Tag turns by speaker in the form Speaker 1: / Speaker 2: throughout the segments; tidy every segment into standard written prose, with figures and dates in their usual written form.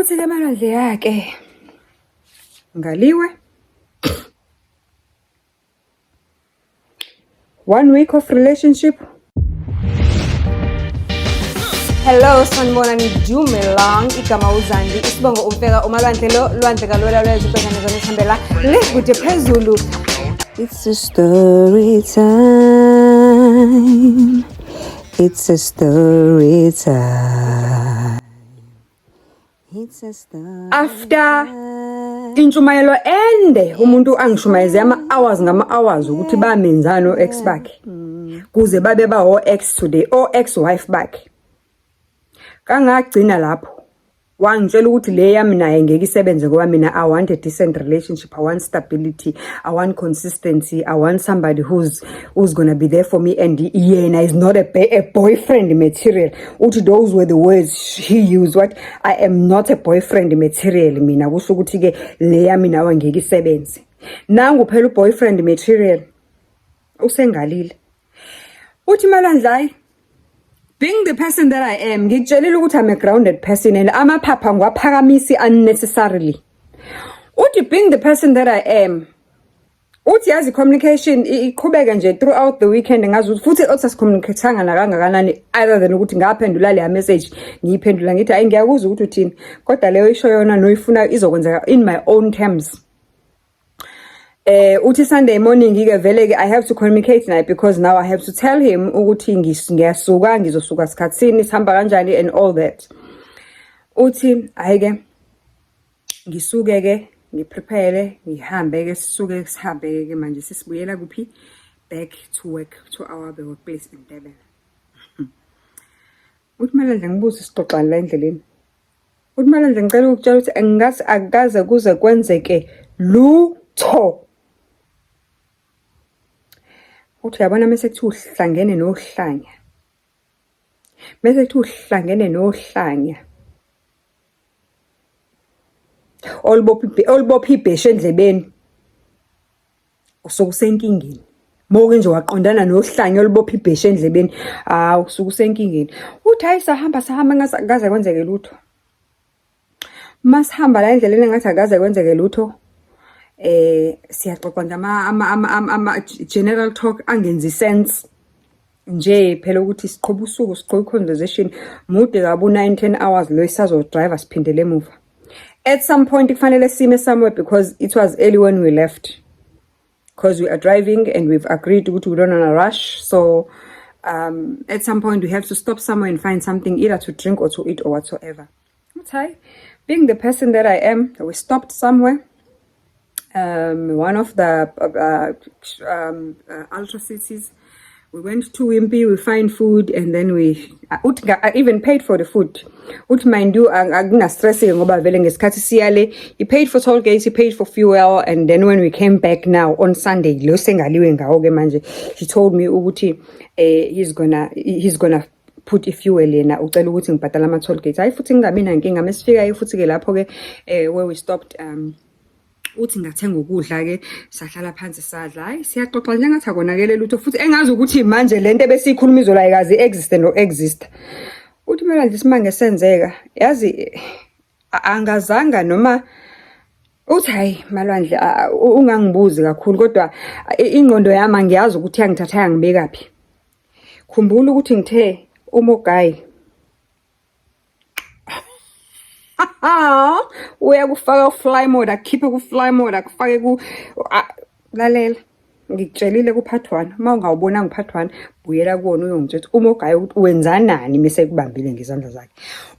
Speaker 1: Uthi ke Malwandle yake ngaliwe 1 week of relationship.
Speaker 2: Hello, sanibona nidumelang igama uZandi isibongo umfeka uMalwandle lo Lwandle kalwela lwezibhekane zonisihambela lekude phezulu.
Speaker 3: It's a story time. It's a story time. It's a story.
Speaker 1: After intshumayelo ende umuntu angishumayeze ama-hours ngama-hours ukuthi bamenzani o-ex bakhe kuze babe bawo-ex today o-ex-wife bakhe. Kangagcina lapho wangitshela ukuthi le yami naye ngeke isebenze ngoba mina I want a decent relationship, I want stability, I want consistency, I want somebody who's gonna be there for me, and yena is not a boyfriend material. Uthi those were the words he used, what I am not a boyfriend material. Mina kusho ukuthi ke le yami nawe ngeke isebenze. Nangu phela boyfriend material usengalile. Uthi Malwandle, being the person that I am, ngikutshelile ukuthi I'm a grounded person and amaphapha ngiwaphakamisi unnecessarily. Uthi being the person that I am, uthi yazi communication iqhubeka nje throughout the weekend ngazi futhi osasicommunicateanga nakangakanani other than ukuthi ngaphendula le message ngiyiphendula ngithi ayi ngiyakuzwa ukuthi uthini kodwa leyo isho yona noyifuna izokwenzeka in my own terms. Uthi Sunday morning ke vele ke I have to communicate naye because now I have to tell him ukuthi ngiyasuka ngizosuka sikhatsini sihamba kanjani and all that. Uthi ayike ngisuke ke ngiprepare ngihambe ke sisuke sihambe ke manje sisibuyela kuphi back to work to our workplace in Durban. Uthi Malwandle ngibuza sixoxana la endleleni. Uthi Malwandle ngicela ukutshela ukuthi angikaze akaze kuze kwenzeke lutho. Uthi yabona mase kuthi uhlangene nohlanya. Mase kuthi uhlangene nohlanya. Olbophi ibheshe endlebeni. Usukusenkingeni. Moke nje waqondana nohlanya olbophi ibheshe endlebeni, usukusenkingeni. Uthi hayisahamba ngaze kwenzeke lutho. Masihamba la endleleni ngathi akaze kwenzeke lutho. Siyaxoxa nje ama general talk angenzi sense nje phela ukuthi siqhubha usuku siqhubha conversation mude kabu 9-10 hours lo isazo driver siphindele emuva. At some point kufanele sime somewhere because it was early when we left, because we are driving and we've agreed ukuthi we don't want to rush, so at some point we have to stop somewhere and find something either to drink or to eat or whatsoever. Okay, being the person that I am, we stopped somewhere. One of the ultra cities. We went to Wimpy, we find food, and then I even paid for the food. Mind you, aguna stress ngoba vele ngesikhathi siyale. He paid for toll gates, he paid for fuel, and then when we came back now on Sunday, lo sengaliwe ngawo ke manje, he told me ukuthi he's gonna put fuel yena ucela ukuthi ngibhadala ama toll gates. Hayi futhi ngingabi nankinga mesifika futhi ke lapho ke where we stopped uthi ngathenga ukudla ke sahlala phansi sadla. Hayi siyaxoxa njengathi akonakele lutho futhi engazi ukuthi manje lento ebesiyikhuluma izola ikazi exist no exist. Uthi Malwandle simange senzeka yazi angazanga noma uthi hayi Malwandle ungangibuzi kakhulu kodwa ingqondo yami angiyazi ukuthi yangithatha yangibekaphi. Khumbula ukuthi ngithe uMogayi uyakufaka ku-fly mode, akukhiphe ku-fly mode, akufake lalela ngikutshelile ku-part 1 uma ungawubonanga u-part 1 buyela kuwona uyongitshela uMogayi ukuthi wenzanani mase kubambile ngezandla zakhe.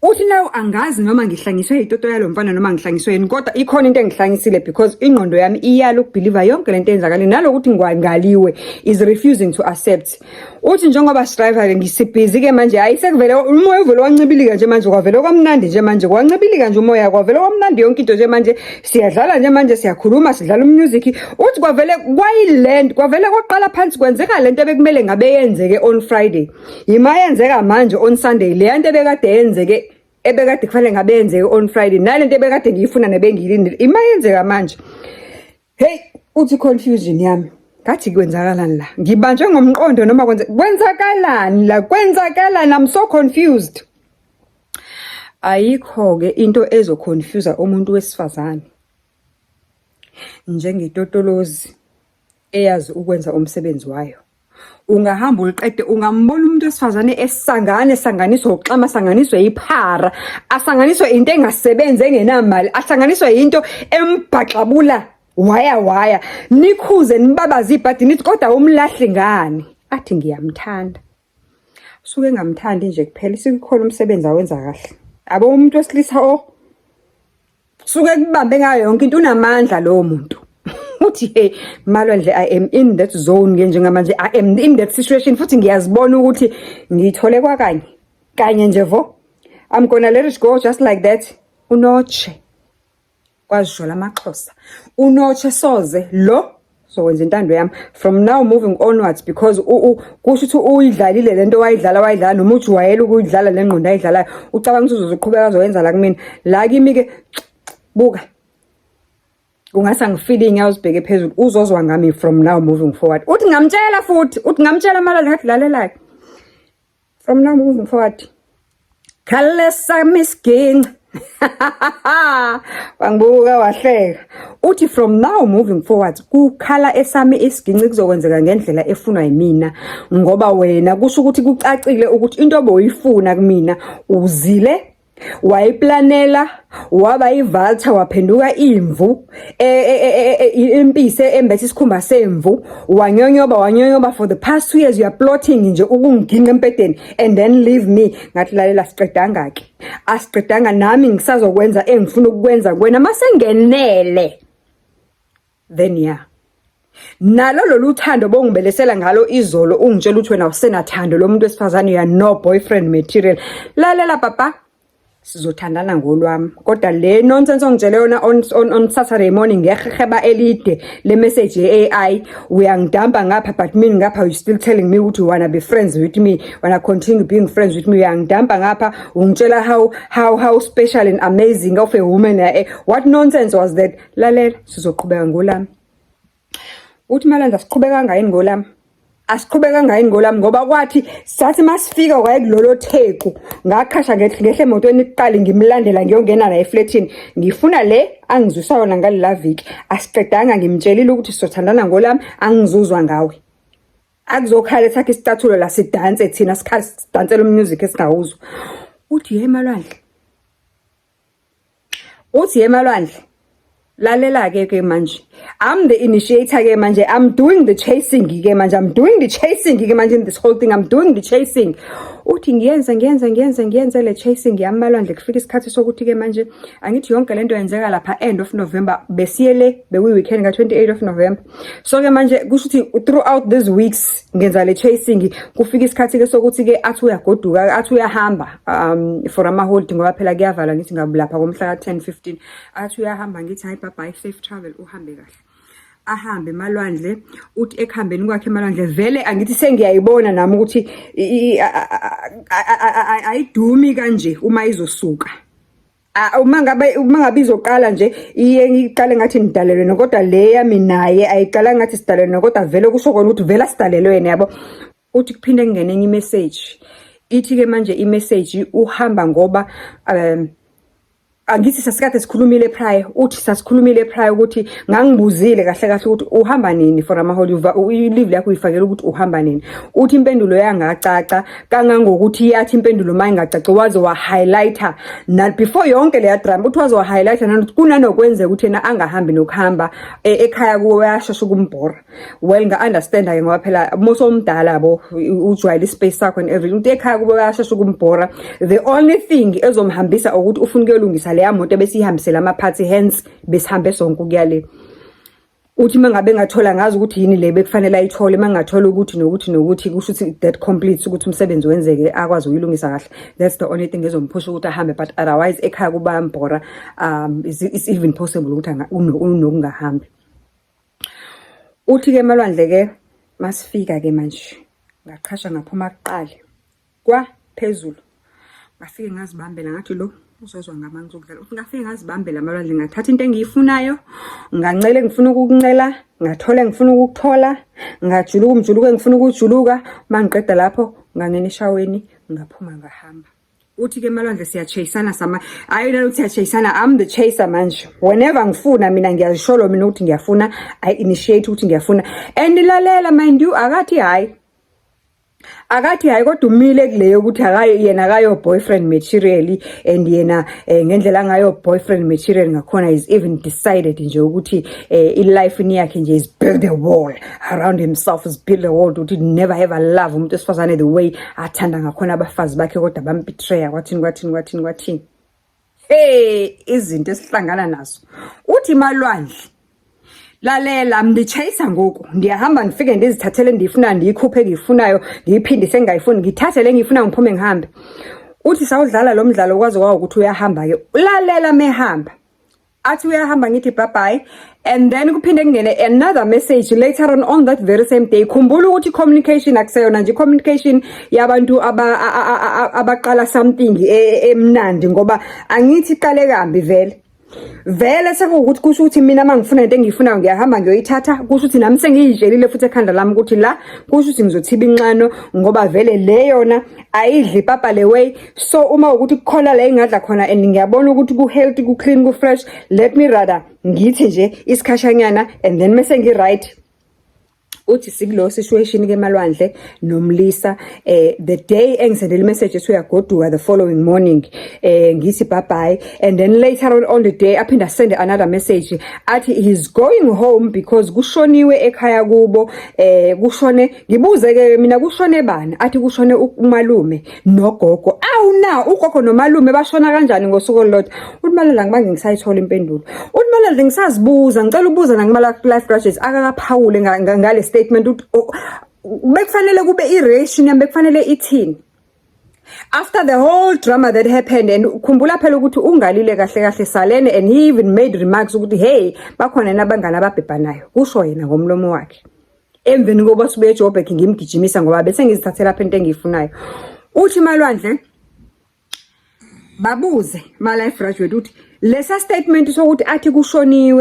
Speaker 1: Uthi nawe angazi noma ngihlangiswe itoto yalo mfana noma ngihlangiswe yini kodwa ikhona into engihlangisile because ingqondo yami iyala ukubelieve yonke lento eyenzakala nalokuthi ngwangaliwe is refusing to accept. Uthi njengoba striver ngisibhizi ke manje hayi sekuvele umoya uvele wancibilika nje manje kwavele kwamnandi nje manje kwancibilika nje umoya kwavele kwamnandi yonke into nje manje siyadlala nje manje siyakhuluma sidlala umusic. Uthi kwavele kwayiland kwavele kwaqala phansi kwenzeka lento bekumele ngabe yenzeke on Friday yima yenzeka manje on Sunday le nto bekade yenzeke ebekade kufanele ngabe yenzeke on Friday nalento ebekade ngiyifuna nebengiyilindile ima yenzeka manje. Hey uthi confusion yami ngathi kwenzakalani la ngibanjwe ngomqondo noma kwenzakalani la kwenzakalani I'm so confused. ayikho-ke into ezoconfuse umuntu wesifazane njengetotolozi eyazi ukwenza umsebenzi wayo. Ungahamba uliqede, ungambona umuntu wesifazane esanganiswa uxama, sanganiswe iphara, asanganiswe into engasebenzi engenamali, asanganiswe into embhaxabula waya nikhuze nibabaza ibhadi nithi kodwa umlahle ngani, athi ngiyamthanda. Suke engamthandi nje kuphela, sikukhona umsebenzi awenza kahle. Abo umuntu wesilisa suke kubambe ngayo yonke into, unamandla lowo muntu. Uthi hey Malwandle, I am in that zone njengamanje, I am in that situation, futhi ngiyazibona ukuthi ngiyithole kanye nje vo, I'm gonna let it go just like that. Unotshe kwazisho lamaXhosa, unotshe soze lo sokwenza intando yami from now moving onwards, because kusho ukuthi uyidlalile lento wayidlala noma uthi wayela ukuyidlala le ngqondo ayidlalayo, ucabanga ukuthi uzoqhubeka azoyenza la kumina la kimi ke buka. Ungasa ngifeeling awuzibheke phezulu, uzozwa ngami from now moving forward. Uthi ngamtshela futhi, uthi ngamtshela Malwandle ngathi lalelayo. From now moving forward. Khalesa misking. Wangibuka wahleka. Uthi from now moving forward kukhala esami isiginci kuzokwenzeka ngendlela efunwa yimina, ngoba wena kusho ukuthi kucacile ukuthi into oboyifuna kumina uzile, wayiplanela, waba ivaltha, waphenduka imvu impise embethe isikhumba semvu, wanyonyoba for the past 2 years. You are plotting nje ukungiginqa empedeni and then leave me. Ngathi lalela siqedanga ke, asiqedanga nami ngisazokwenza engifuna ukukwenza kuwena masengenele, then yeah. Nalo loluthando bongibelesela ngalo izolo ungitshela ukuthi wena usenathando lo muntu wesifazane, ya no boyfriend material. Lalela papa, sizothandana ngolwami, kodwa le nonsense ongitshele yona on Saturday morning ngeheba elide le message ye-AI uyangidampa ngapha, but mina ngapha you still telling me ukuthi you wanna be friends with me, wanna continue being friends with me. Uyangidampa ngapha ungitshela how special and amazing of a woman. What nonsense was that? Lalela, sizoqhubeka ngolami. Uthi Malwandle asiqhubeka ngayini ngolami? Asiqhubeka ngayini ngolami ngoba kwathi sathi masifika wayekulolo theku ngakhasha ngehle emotweni iqali ngimlandela ngiyongena la eflatini, ngifuna le angizwisa yona ngalela viki. Asiqedanga ngimtshelile ukuthi sizothandana ngolami, angizuzwa ngawe. Akuzokhala sakhe isicathulo la sidanse thina sikhathi sidansela umusic esingawuzwa. Uthi hey Malwandle, lalela ke manje, I'm the initiator ke manje, I'm doing the chasing ke manje, in this whole thing, I'm doing the chasing. Uthi ngiyenza le chasing yami Malwandle, kufika isikhathi sokuthi ke manje angithi yonke lento yenzeka lapha end of November, besiyele weekend ka 28 of November. So ke manje kusho ukuthi throughout these weeks ngenza le chasing, kufika isikhathi ke sokuthi ke athi uyagoduka, athi uyahamba for ama-holiday ngoba phela kuyavala ngithi ngabulapha ngomhla ka 10-15, athi uyahamba ngithi hayi bye safe travel, uhambe kahle. Ahambe Malwandle, uthi ekuhambeni kwakhe Malwandle vele angithi sengiyayibona nami ukuthi ayidumi kanje uma izosuka. Uma ngabe izoqala nje iye ngiqale ngathi nidalelwe, kodwa le yami naye ayiqala ngathi sidalelwe, kodwa vele kusho kona ukuthi vele sidalelwe yabo. Uthi kuphinde kungene enye imessage ithi ke manje imessage uhamba ngoba angithi sasikade sikhulumile prior, uthi sasikhulumile prior ukuthi ngangibuzile kahle ukuthi uhamba nini for ama-holiday, i-leave yakho uyifakela ukuthi uhamba nini. Uthi impendulo yangacaca kangangokuthi yathi impendulo mayingacaci waze wa-highlighter before yonke leya drama, uthi waze wa-highlighter nanokuthi kunanokwenzeka ukuthi yena angahambi nokuhamba ekhaya kuwe yashesha ukumbhora. Well nga-understand-ke ngoba phela most omdala bo ujwayele ispace sakho and everything, uthi ekhaya kuwe yashesha ukumbhora. The only thing ezomhambisa ukuthi ufuna ukuyolungisa leya moto besihambisela ama-party, hence besihambe sonke ukuyale. Uthi mangabe ngathola ngazi ukuthi yini le bekufanele ayithole, mangathola ukuthi nokuthi kusho ukuthi that completes ukuthi umsebenzi wenzeke akwazi uyilungisa kahle. That's the only thing ezomphusha ukuthi ahambe, but otherwise ekhaya kuba mbhora it's even possible ukuthi unokungahambi. Uthi ke Malwandle ke masifika ke manje ngaqhasha ngaphuma kuqala kwa phezulu, ngafike ngazibambela ngathi lo uzozwa ngama ngizokudlala. Uthi ngafike ngazibambela Malwandle, ngathatha into engiyifunayo, ngancela engifuna ukukuncela, ngathola engifuna ukukuthola, ngajuluka engifuna ukujuluka. Mangiqeda lapho ngangena eshaweni ngaphuma ngahamba. uthi ke Malwandle siyachasana ayona uthi siyachasana, I'm the chaser manje. Whenever ngifuna mina ngiyasholo mina ukuthi ngiyafuna, I initiate ukuthi ngiyafuna. And lalela mind you, akathi hayi kodwa umile kuleyo ukuthi yena akayo boyfriend material, and yena ngendlela ngayo boyfriend material ngakhona is even decided nje ukuthi life yakhe nje is build a wall around himself, is build a wall ukuthi never ever love umuntu esifazane the way athanda ngakhona abafazi bakhe kodwa bambetray kwathini. Hey, izinto esihlangana nazo. Uthi Malwandle, lalela mndichase ngoku, ndiyahamba ngifike ndizithathele ndifuna ndiyikhuphe ngiyifunayo, ngiyiphindise ngayifuni, ngithathe le ngifuna ngiphume ngihambe. Uthi sawudlala lo mdlalo kwazi kwawo ukuthi uyahamba ke. Lalela mehamba. Athi uyahamba ngithi bye bye, and then kuphinde kungene another message later on that very same day. Khumbula ukuthi communication akuseyona nje communication yabantu abaqala something emnandi, ngoba angithi iqale kambi vele sekuwukuthi kusho ukuthi mina mangifuna into engiyifunayo ngiyahamba ngiyoyithatha, kusho ukuthi nami sengiyitshelile futhi ekhanda lami ukuthi la kusho ukuthi ngizothiba inqano ngoba vele le yona ayidli ipapa le way. So uma ukuthi kukhona la engadla khona and ngiyabona ukuthi ku healthy, ku clean, ku fresh, let me rather ngithi nje isikhashanyana and then mase ngi right. Uthi sikulo situation ke Malwandle nomlisa the day engisendele message uyagoduka the following morning ngithi bye bye, and then later on the day aphinda send another message athi he's going home because kushoniwe ekhaya kubo. Kushone ngibuze ke mina kushone bani, athi kushone umalume nogogo. Na ugogo nomalume bashona kanjani ngosuku olulodwa? Uthi Malwandle ngibange ngisayithola impendulo. Uthi Malwandle ngisazibuza, ngicela ubuza nakuma life graduates akakaphawule ngale statement ukuthi bekufanele kube i-ration yami bekufanele ithini after the whole drama that happened. And khumbula phela ukuthi ungalile kahle salene, and he even made remarks ukuthi hey bakhona nabangani ababhebhanayo, kusho yena ngomlomo wakhe emveni kokuba sibuye eJoburg ngimgijimisa ngoba bese ngizithathela phela into engiyifunayo. Uthi Malwandle babuze ma life graduate ukuthi lesa statement sokuthi athi kushone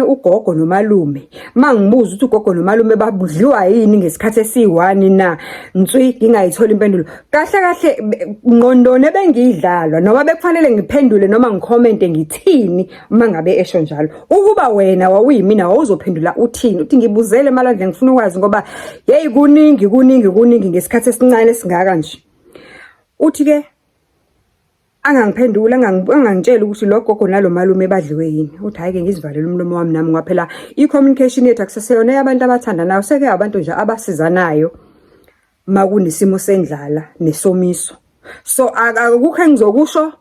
Speaker 1: ugogo nomalume, mangibuza ukuthi ugogo nomalume babudliwa yini ngesikhathi esi1 na ntswi ngingayithola impendulo kahle ngqondone bengidlalwa noma bekufanele ngiphendule noma ngicommente ngithini uma ngabe esho njalo. Ukuba wena wawuyimina wawuzophendula uthini? Uthi ngibuzele Malwandle ngifuna ukwazi ngoba hey kuningi ngesikhathi esincane singaka nje. Uthi ke angangiphendula angangitshela ukuthi lo gogo nalo malume badliwe yini. Uthi hayi ke ngizivalele umlomo wami nami ngoba phela i-communication yethu akuseseyona yabantu abathandanayo, seke abantu nje abasizanayo makunesimo sendlala nesomiso. So akukho engizokusho,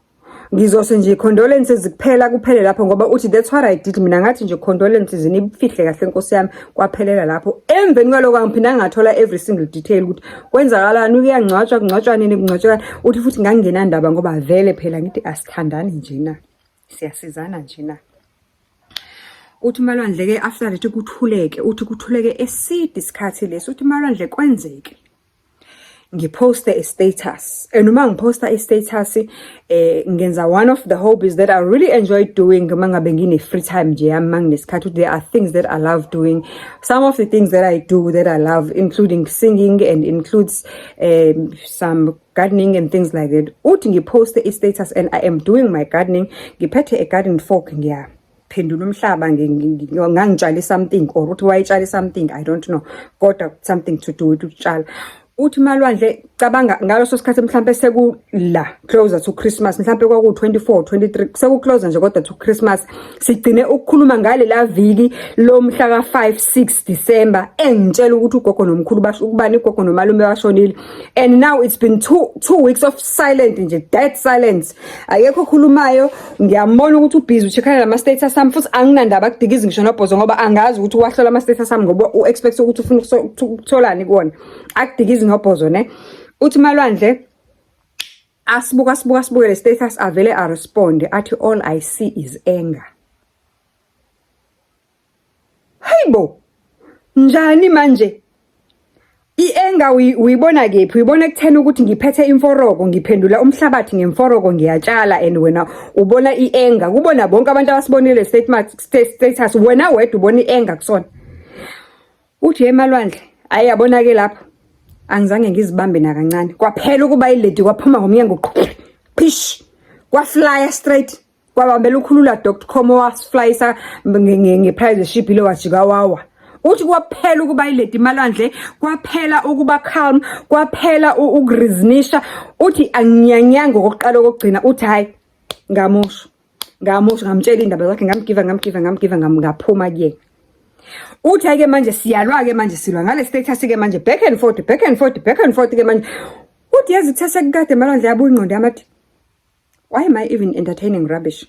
Speaker 1: ngizose nje condolences kuphele lapho ngoba uthi that's what I did. Mina ngathi nje condolences nifihle kahle Nkosi yami, kwaphelela lapho. Emveni kwaloko angiphinda ngathola every single detail ukuthi kwenzakalani, kungcwatshwa nini kungcwatshwa. Uthi futhi ngangena ndaba ngoba vele phela ngithi asithandani nje na, siyasizana nje na. Uthi Malwandle ke after that kuthuleke eside isikhathi leso. Uthi Malwandle kwenzeke ngiposte a status, and uma ngiposta a status ngenza one of the hobbies that I really enjoy doing mangabe ngine free time nje yami manginesikhathi. There are things that I love doing. Some of the things that I do that I love including singing and includes some gardening and things like that. Uthi ngiposte a status and I am doing my gardening, ngiphethe a garden fork ngiyaphendula umhlaba ngangitshale something or uthi wayitshale something I don't know, kodwa something to do with ukutshala. Uthi Malwandle cabanga ngaloso sikhathi mhlambe sekula closer to Christmas, mhlambe kwaku 24 23 seku closer nje kodwa to Christmas, sigcine ukukhuluma ngale la viki lo mhla ka 5 6 December engitshela ukuthi ugogo nomkhulu basho ukubani ugogo nomalume bashonile. And now it's been two weeks of silent nje, dead silence, ayekho khulumayo. Ngiyambona ukuthi ubusy ucheckana nama status sami futhi anginandaba akudikiza ngisho nobhozo ngoba angazi ukuthi wahlola ama status sami ngoba uexpect ukuthi ufuna ukutholani kuona, akudikiza nobhozo ne. Uthi Malwandle asibuka le status avele a respond athi all I see is anger. Hayibo njani manje i-anger uyibona kephi? Uyibona ekutheni ukuthi ngiphethe imforoko ngiphendula umhlabathi ngemforoko ngiyatshala, and wena ubona i-anger? Kubona bonke abantu abasibonile status, wena wedwa ubona i-anger kusona. Uthi hey Malwandle ayabona ke lapho angizange ngizibambe nakancane, kwaphela ukuba ilady kwaphuma ngomnyango pish kwaflya straight kwabambela ukhulula .com wasflyisa ngeprivate ship lo wajika wawa. Uthi kwaphela ukuba iledi malwandle, kwaphela ukuba calm, kwaphela ukureasonisha. Uthi angiyanyanga kokuqala kokugcina, uthi hayi ngamusho ngamtshela indaba zakhe, ngamgiva ngaphuma kuye. Uthi ake manje siyalwa ke manje silwa ngale status ke manje back and forth ke manje. Uthi yazi kuthese kukade malwandle yabo ingqondo yamathi, why am I even entertaining rubbish?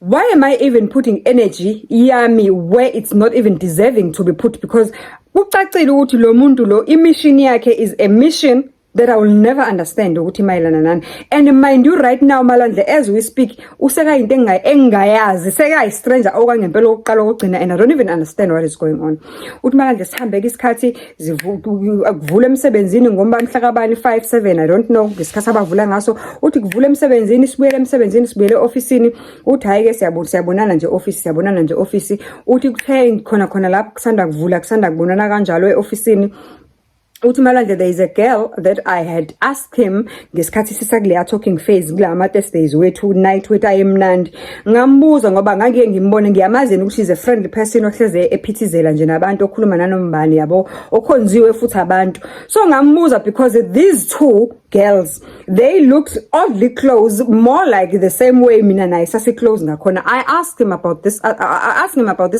Speaker 1: Why am I even putting energy yami where it's not even deserving to be put? Because kucacile ukuthi lo muntu lo imission yakhe is a mission that I will never understand ukuthi mayelana nani. And mind you right now Malwandle as we speak useka into engayazi, seka stranger okwangempela oqala ukugcina, and I don't even understand what is going on. Uthi Malwandle sihambe ke isikhathi kuvula emsebenzini ngomba mhlakabani 5/7 I don't know ngesikhathi abavula ngaso. Uthi kuvula emsebenzini sibuyele officeini. Uthi hayi ke siyabonana nje office. Uthi kuthe khona lapho kusanda kubonana kanjalo eofficeini. Uthi Malwandle, there is a girl that I had asked him ngesikhathi sisakuleya talking phase kula ama Thursdays wethu night wethu ayemnandi. Ngambuza ngoba ngake ngimbone, ngiyamazi ukuthi she's a friendly person ohleze ephithizela nje nabantu, okhuluma nanombani yabo, okhonziwe futhi abantu. So ngambuza because these two girls, they looked oddly close, more like the same way mina naye sasi close ngakhona. I asked him about this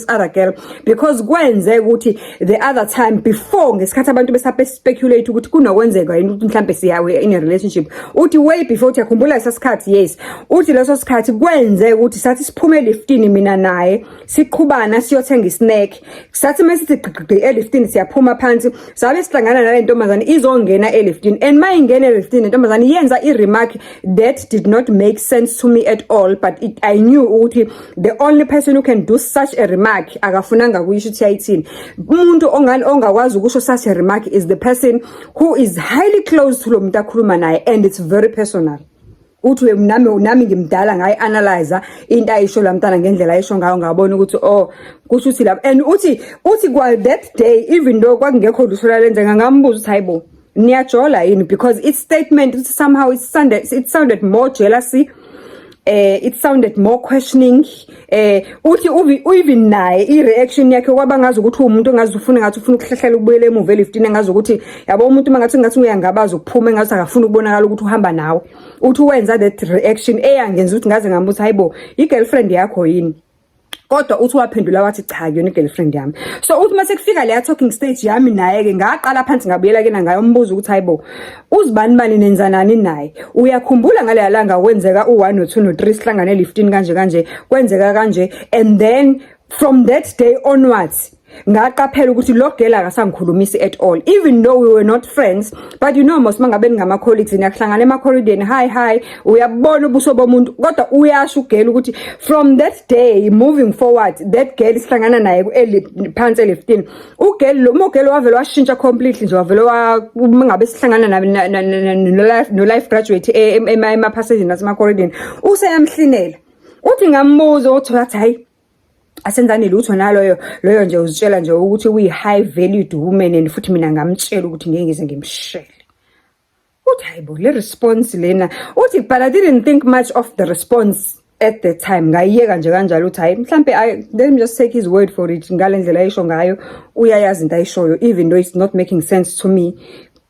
Speaker 1: other girl because kwenze ukuthi the other time before ngesikhathi abantu besape speculate ukuthi kunokwenzeka yini ukuthi mhlambe siyawe in a relationship. Uthi way before uthi yakhumbula lesikhathi, yes. Uthi leso sikhathi kwenze ukuthi sathi siphume liftini mina naye siqhubana siyothenga isnack. Sathi masithi gqigqi eliftini siyaphuma phansi, sabe sihlangana nale ntombazane izongena eliftini, and mayingena eliftini ntombazane yenza i-remark that did not make sense to me at all, but I knew ukuthi the only person who can do such a remark akafunanga kuyisho ukuthi yayithini. Umuntu ongakwazi ukusho such a remark is the person who is highly close to lo muntu akhuluma naye, and it's very personal. Uthi nami ngimdala ngayi analyze into ayisho lamntana ngendlela ayisho ngayo, ngabona ukuthi kusho uthi lapha. And uthi kwa that day even though kwakungekho lusola lenzeka, ngambuza ukuthi hayibo niyajola yini, because its statement somehow it sounded more jealousy. It sounded more questioning. Uthi even naye i-reaction yakhe kwaba ngazi ukuthi umuntu ongazufuna ngathi ufuna ukuhlehlela ukubuyela emuva eliftini, ngazi ukuthi yabo umuntu mangathi uyangabaza ukuphuma, ngathi akafuna ukubonakala ukuthi uhamba nawe. Uthi wenza that reaction eyangenza ukuthi ngaze ngambuza hayibo i-girlfriend yakho yini. Kodwa uthi waphendula wathi cha yona i-girlfriend yami. So uthi mase kufika leya talking stage yami naye ke ngaqala phansi ngabuyela ke ngayo umbuzo ukuthi hayibo uzibani nenzanani naye. Uyakhumbula ngale langa wenzeka u1 no2 no3 sihlangane liftini kanje kwenzeka kanje, and then from that day onwards ngaqaphela ukuthi lo girl akasangikhulumisi at all, even though we were not friends. But you know most mangabe ngama colleagues niyahlangana emacorridoreni, hi uyabona ubuso bomuntu, kodwa uyasho ugirl ukuthi from that day moving forward that girl sihlangana naye phansi eliftini. Ugirl lo girl wavela washintsha completely nje, wavela mangabe sihlangana no life graduate ema passage nasema corridoreni useyamhlinela. Uthi ngambuzo uthi hayi asenzani lutho naloyo nje uzitshela nje ukuthi we high valued woman, and futhi mina ngamtshela ukuthi ngeke ngize ngimshele. Uthi hayibo le response lena. Uthi but I didn't think much of the response at the time. Ngayiyeka nje kanjalo uthi hayi mhlambe let me just take his word for it, ngalendlela ayisho ngayo uyayazi into ayishoyo, even though it's not making sense to me.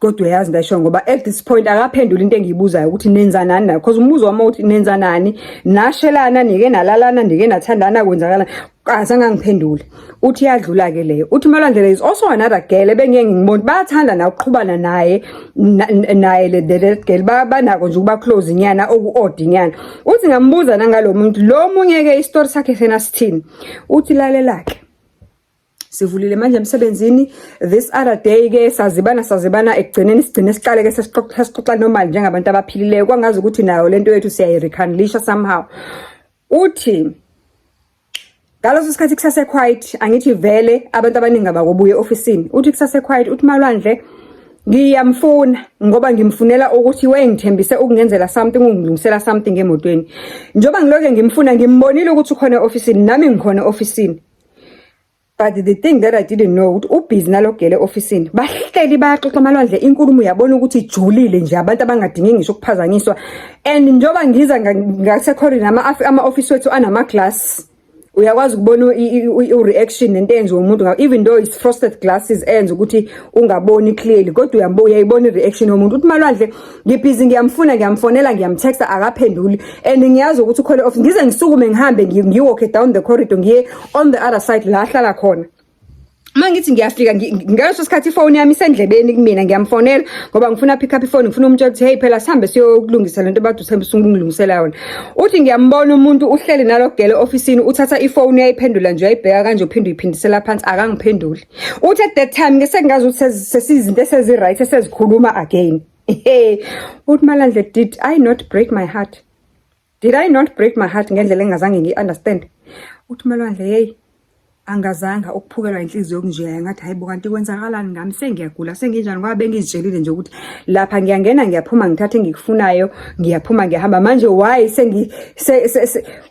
Speaker 1: Kodwa uyazi into ayisho ngoba at this point akaphendula into engiyibuzayo ukuthi nenzanani nayo, because umbuzo wami uthi nenzanani, nashelana nike nalalana nike nathandana kwenzakala, azange ngiphendule. Uthi yadlula ke leyo. Uthi Malwandle, there is also another girl ebengeke ngibona bayathanda na ukuqhubana naye le girl banako nje ukuba close nyana oku-odd nyana. Uthi ngambuza nangalo muntu lo munye ke istory sakhe sena sithini. Uthi lalelake sivulile manje emsebenzini, this other day ke sazibana ekugcineni sigcine siqale ke sesixoxa normal njengabantu abaphilileyo, kwangazi ukuthi nayo lento yethu siyayireconcilia somehow. Uthi ngaleso sikhathi kusase quiet, angithi vele abantu abaningi abakubuye officeini. Uthi kusase quiet, uthi Malwandle ngiyamfuna ngoba ngimfunela ukuthi wengithembise ukungenzela something, ungilungisela something emotweni. Njoba ngiloke ngimfuna, ngimbonile ukuthi ukhona officeini, nami ngikhona officeini. But the thing that I didn't know ukuthi ubhizi nalogele officeini bahleli bayaxoxa amalwandle inkulumo yabona ukuthi ijulile nje abantu abangadingi ngisho ukuphazanyiswa. And njoba ngiza ngasekhorridor ama office wethu anama glass uyakwazi ukubona i-reaction nento enze umuntu even though it's frosted glasses enze ukuthi ungaboni clearly kodwa uyayibona i-reaction yomuntu uthi malwandle ngibhizi ngiyamfonela ngiyamtexta akaphenduli and ngiyazi ukuthi ukhole office ngize ngisukume ngihambe ngiwalk down the corridor ngiye on the other side la hlala khona. Mangithi ngiyafika ngaso sikhathi ifone yami isendlebeni kumina ngiyamfonela ngoba ngifuna pick up ifone ngifuna umtshela ukuthi hey phela sihambe siyokulungisa lento bathi uthemba usungilungisela yona. Uthi ngiyambona umuntu uhleli nalogele officeini uthatha ifone uyayiphendula nje uyayibheka kanje uphinde uyiphindisela phansi akangiphenduli. Uthi at that time ngese ngazi ukuthi sesizinto esezi right esezikhuluma again. Uthi Malandla did I not break my heart? Did I not break my heart ngendlela engazange ngiunderstand? Uthi Malandla hey angazanga ukuphukelwa inhliziyo kunje ngathi hayibo kanti kwenzakalani ngami sengiyagula senginjani ngoba bengizitshelile nje ukuthi lapha ngiyangena ngiyaphuma ngithathe engikufunayo ngiyaphuma ngiyahamba manje why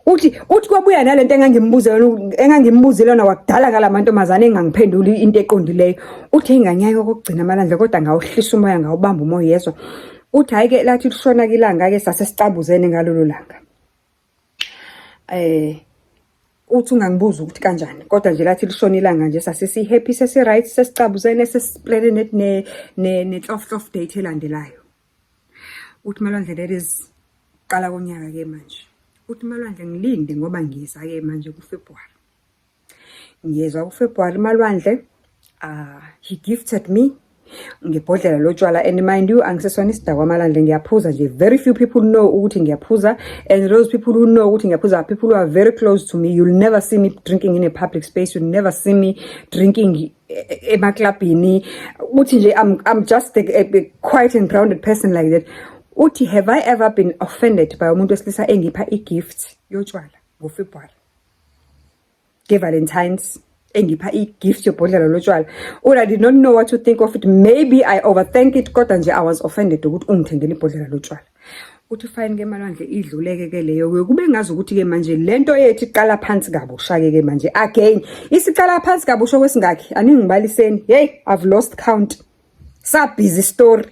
Speaker 1: uthi kwabuya nalento engangimbuze lona wakudala ngalamantombazane engangiphenduli into eqondileyo uthi inganyaka kokugcina Malandla kodwa ngawuhlisa umoya ngawubamba umoya yezwa uthi hayi ke lathi lishona kilanga ke sasesicabuzene ngalolu langa uthi ungangibuza ukuthi kanjani kodwa nje lathi lishona ilanga nje sasisi happy sesi right sesicabuzene sesiplane ne off date elandelayo. Uthi Malandla that is qala konyaka ke manje uthi Malandla ngilinde ngoba ngiza ke manje kuFebruary ngiyezwa kuFebruary Malandla he gifted me ngibhodlela lotshwala and mind you angisesona isidakwa Malandla ngiyaphuza nje very few people know ukuthi ngiyaphuza and those people who know ukuthi ngiyaphuza are people who are very close to me. You'll never see me drinking in a public space, you'll never see me drinking emaklabhini uthi nje I'm just a quiet and grounded person like that. Uthi have I ever been offended by umuntu wesilisa engipha igift yotshwala ngoFebruary ngeValentine's engipha igift yobhodlela lotshwala? I did not know what to think of it. Maybe I overthink it kodwa nje I was offended ukuthi ungithengele ibhodlela lotshwala. Uthi fine ke Malandla idluleke ke leyo kube ngazi ukuthi ke manje lento yethu iqala phansi kabusha ke manje again isiqala phansi kabusha kwesingakhi aningibaliseni hey I've lost count sa busy story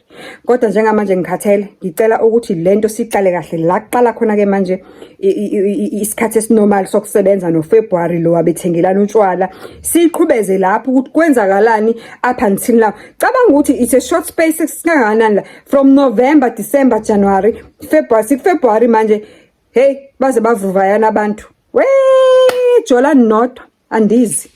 Speaker 1: kodwa njengamanje ngikhathele ngicela ukuthi lento siqale kahle la kuqala khona ke manje isikhathi esinormal sokusebenza noFebruary lo wabethengelana utshwala siqhubeze lapho ukuthi kwenzakalani up until now. Cabanga ukuthi it's a short space sikanganani la from November December January February manje hey baze bavuvayana abantu we Jola not andizi